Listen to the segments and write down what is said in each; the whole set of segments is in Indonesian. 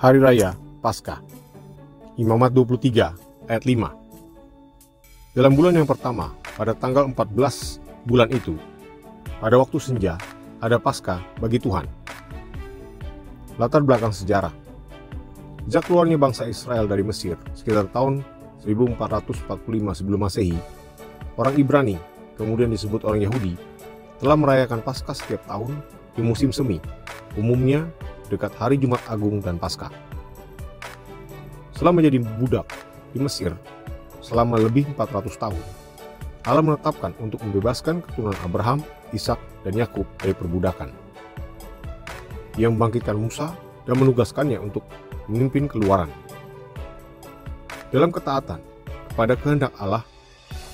Hari Raya Paskah. Imamat 23 ayat 5. Dalam bulan yang pertama, pada tanggal 14 bulan itu, pada waktu senja, ada Paskah bagi Tuhan. Latar belakang sejarah. Sejak keluarnya bangsa Israel dari Mesir sekitar tahun 1445 sebelum Masehi, orang Ibrani, kemudian disebut orang Yahudi, telah merayakan Paskah setiap tahun di musim semi, umumnya dekat hari Jumat Agung dan Paskah. Setelah menjadi budak di Mesir selama lebih 400 tahun, Allah menetapkan untuk membebaskan keturunan Abraham, Ishak, dan Yakub dari perbudakan. Ia membangkitkan Musa dan menugaskannya untuk memimpin keluaran. Dalam ketaatan kepada kehendak Allah,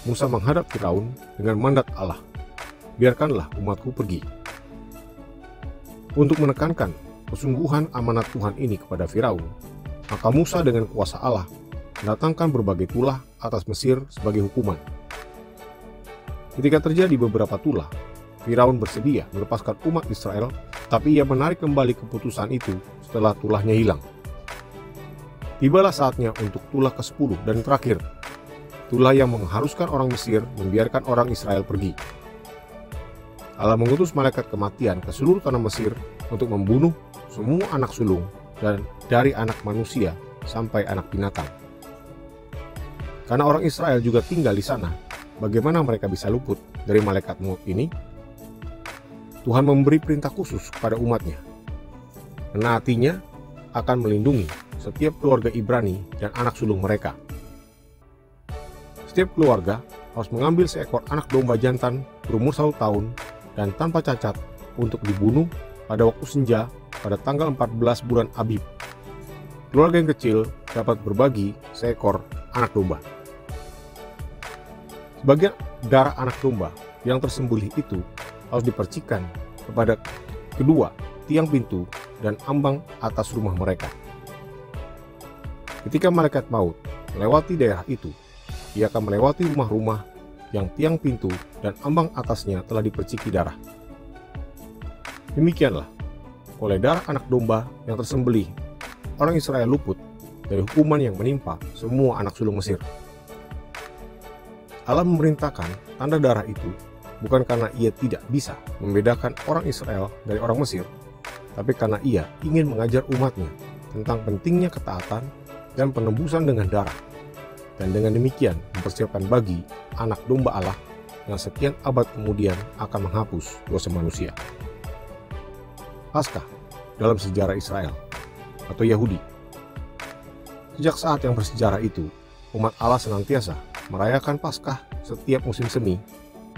Musa menghadap Firaun dengan mandat Allah, "Biarkanlah umatku pergi." Untuk menekankan kesungguhan amanat Tuhan ini kepada Firaun, maka Musa dengan kuasa Allah mendatangkan berbagai tulah atas Mesir sebagai hukuman. Ketika terjadi beberapa tulah, Firaun bersedia melepaskan umat Israel, tapi ia menarik kembali keputusan itu setelah tulahnya hilang. Tibalah saatnya untuk tulah ke-10 dan terakhir, tulah yang mengharuskan orang Mesir membiarkan orang Israel pergi. Allah mengutus malaikat kematian ke seluruh tanah Mesir untuk membunuh semua anak sulung dan dari anak manusia sampai anak binatang. Karena orang Israel juga tinggal di sana, bagaimana mereka bisa luput dari malaikat maut ini? Tuhan memberi perintah khusus kepada umatnya. Menaatinya akan melindungi setiap keluarga Ibrani dan anak sulung mereka. Setiap keluarga harus mengambil seekor anak domba jantan berumur 1 tahun dan tanpa cacat untuk dibunuh pada waktu senja pada tanggal 14 bulan Abib. Keluarga yang kecil dapat berbagi seekor anak domba. Sebagian darah anak domba yang tersembelih itu harus dipercikan kepada kedua tiang pintu dan ambang atas rumah mereka. Ketika malaikat maut melewati daerah itu, ia akan melewati rumah-rumah yang tiang pintu dan ambang atasnya telah diperciki darah. Demikianlah, oleh darah anak domba yang tersembelih, orang Israel luput dari hukuman yang menimpa semua anak sulung Mesir. Allah memerintahkan tanda darah itu bukan karena ia tidak bisa membedakan orang Israel dari orang Mesir, tapi karena ia ingin mengajar umatnya tentang pentingnya ketaatan dan penebusan dengan darah, dan dengan demikian mempersiapkan bagi anak domba Allah yang sekian abad kemudian akan menghapus dosa manusia. Paskah dalam sejarah Israel atau Yahudi. Sejak saat yang bersejarah itu, umat Allah senantiasa merayakan Paskah setiap musim semi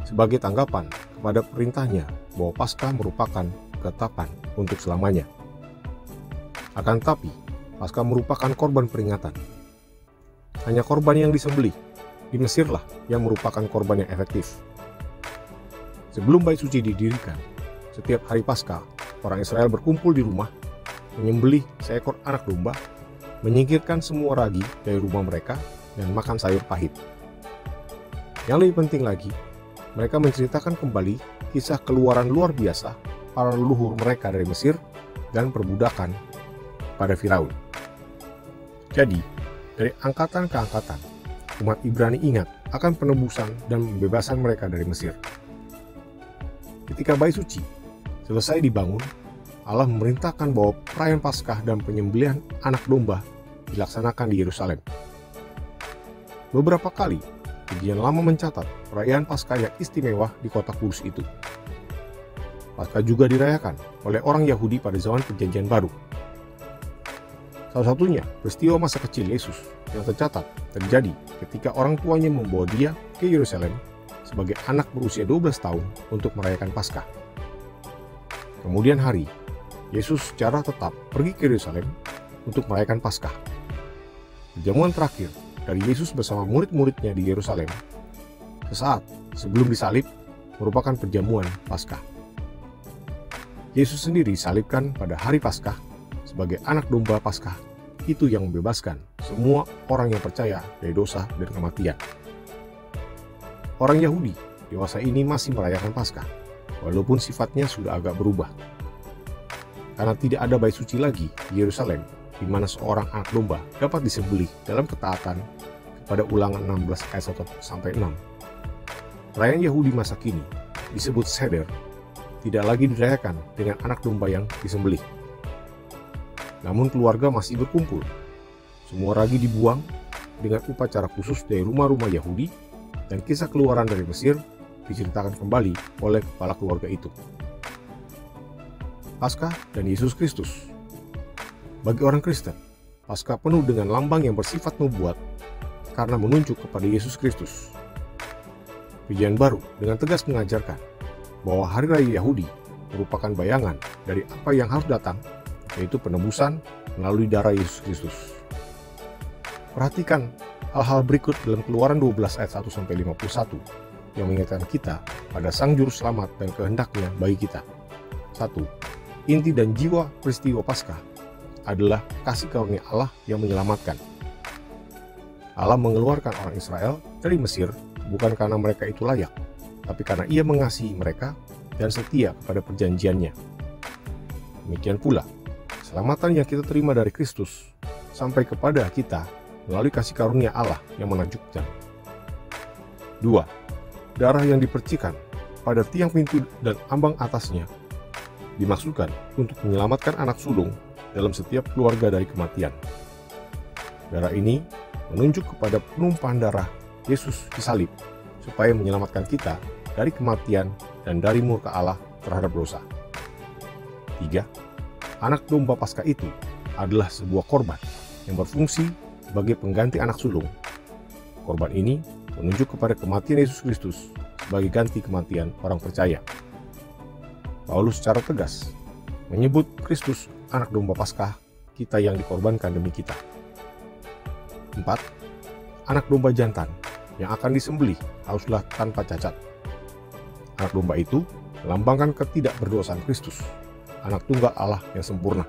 sebagai tanggapan kepada perintahnya bahwa Paskah merupakan ketetapan untuk selamanya. Akan tetapi, Paskah merupakan korban peringatan. Hanya korban yang disembelih di Mesirlah yang merupakan korban yang efektif. Sebelum bait suci didirikan, setiap hari Paskah, orang Israel berkumpul di rumah, menyembelih seekor anak domba, menyingkirkan semua ragi dari rumah mereka, dan makan sayur pahit. Yang lebih penting lagi, mereka menceritakan kembali kisah keluaran luar biasa para leluhur mereka dari Mesir dan perbudakan pada Firaun. Jadi, dari angkatan ke angkatan, umat Ibrani ingat akan penebusan dan pembebasan mereka dari Mesir. Ketika bait suci selesai dibangun, Allah memerintahkan bahwa perayaan Paskah dan penyembelihan anak domba dilaksanakan di Yerusalem. Beberapa kali, Perjanjian Lama mencatat perayaan Paskah yang istimewa di kota kudus itu. Paskah juga dirayakan oleh orang Yahudi pada zaman Perjanjian Baru. Salah satunya peristiwa masa kecil Yesus yang tercatat terjadi ketika orang tuanya membawa dia ke Yerusalem sebagai anak berusia 12 tahun untuk merayakan Paskah. Kemudian hari, Yesus secara tetap pergi ke Yerusalem untuk merayakan Paskah. Perjamuan terakhir dari Yesus bersama murid-muridnya di Yerusalem sesaat sebelum disalib merupakan perjamuan Paskah. Yesus sendiri disalibkan pada hari Paskah sebagai anak domba Paskah, itu yang membebaskan semua orang yang percaya dari dosa dan kematian. Orang Yahudi dewasa ini masih merayakan Paskah, walaupun sifatnya sudah agak berubah. Karena tidak ada bait suci lagi di Yerusalem, di mana seorang anak domba dapat disembelih dalam ketaatan kepada Ulangan 16 ayat 1-6. Perayaan Yahudi masa kini disebut Seder, tidak lagi dirayakan dengan anak domba yang disembelih. Namun keluarga masih berkumpul. Semua ragi dibuang dengan upacara khusus dari rumah-rumah Yahudi, dan kisah keluaran dari Mesir diceritakan kembali oleh kepala keluarga itu. Paskah dan Yesus Kristus. Bagi orang Kristen, Paskah penuh dengan lambang yang bersifat nubuat karena menunjuk kepada Yesus Kristus. Perjanjian Baru dengan tegas mengajarkan bahwa Hari Raya Yahudi merupakan bayangan dari apa yang harus datang, yaitu penebusan melalui darah Yesus Kristus. Perhatikan hal-hal berikut dalam Keluaran 12 ayat 1-51 yang mengingatkan kita pada Sang Juru Selamat dan kehendaknya bagi kita. 1. Inti dan jiwa peristiwa Paskah adalah kasih karunia Allah yang menyelamatkan. Allah mengeluarkan orang Israel dari Mesir bukan karena mereka itu layak, tapi karena Ia mengasihi mereka dan setia kepada perjanjiannya. Demikian pula, keselamatan yang kita terima dari Kristus sampai kepada kita melalui kasih karunia Allah yang menakjubkan. 2. Darah yang dipercikan pada tiang pintu dan ambang atasnya dimaksudkan untuk menyelamatkan anak sulung dalam setiap keluarga dari kematian. Darah ini menunjuk kepada penumpahan darah Yesus di salib supaya menyelamatkan kita dari kematian dan dari murka Allah terhadap dosa. 3. Anak domba Paskah itu adalah sebuah korban yang berfungsi sebagai pengganti anak sulung. Korban ini menunjuk kepada kematian Yesus Kristus sebagai ganti kematian orang percaya. Paulus secara tegas menyebut Kristus anak domba Paskah kita yang dikorbankan demi kita. 4. Anak domba jantan yang akan disembelih haruslah tanpa cacat. Anak domba itu melambangkan ketidakberdosaan Kristus, anak tunggal Allah yang sempurna.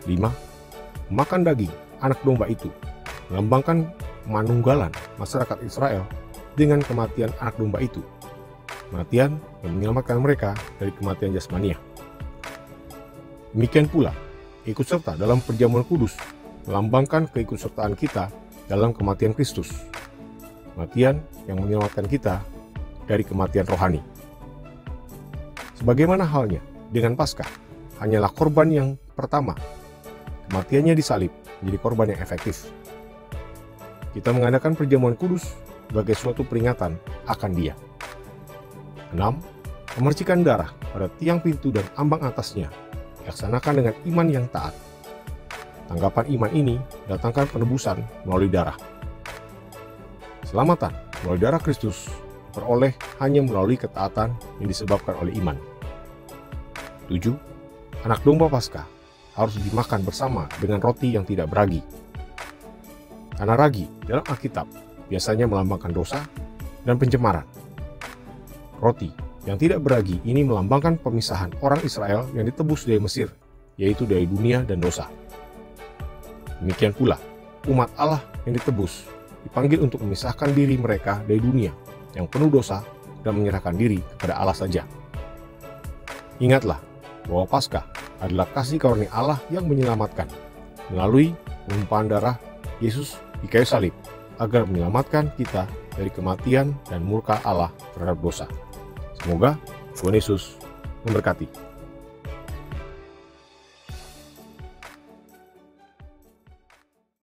5. Memakan daging anak domba itu melambangkan manunggalan masyarakat Israel dengan kematian anak domba itu, kematian yang menyelamatkan mereka dari kematian jasmania. Demikian pula, ikut serta dalam perjamuan kudus melambangkan keikutsertaan kita dalam kematian Kristus, kematian yang menyelamatkan kita dari kematian rohani. Sebagaimana halnya dengan Paskah, hanyalah korban yang pertama, kematiannya disalib menjadi korban yang efektif. Kita mengadakan perjamuan kudus sebagai suatu peringatan akan Dia. 6. Memercikan darah pada tiang pintu dan ambang atasnya dilaksanakan dengan iman yang taat. Tanggapan iman ini datangkan penebusan melalui darah. Selamatan melalui darah Kristus diperoleh hanya melalui ketaatan yang disebabkan oleh iman. 7. Anak domba Paskah harus dimakan bersama dengan roti yang tidak beragi. Karena ragi dalam Alkitab biasanya melambangkan dosa dan pencemaran. Roti yang tidak beragi ini melambangkan pemisahan orang Israel yang ditebus dari Mesir, yaitu dari dunia dan dosa. Demikian pula, umat Allah yang ditebus dipanggil untuk memisahkan diri mereka dari dunia yang penuh dosa dan menyerahkan diri kepada Allah saja. Ingatlah bahwa Paskah adalah kasih karunia Allah yang menyelamatkan melalui penumpahan darah Yesus di kayu salib agar menyelamatkan kita dari kematian dan murka Allah terhadap dosa. Semoga Tuhan Yesus memberkati.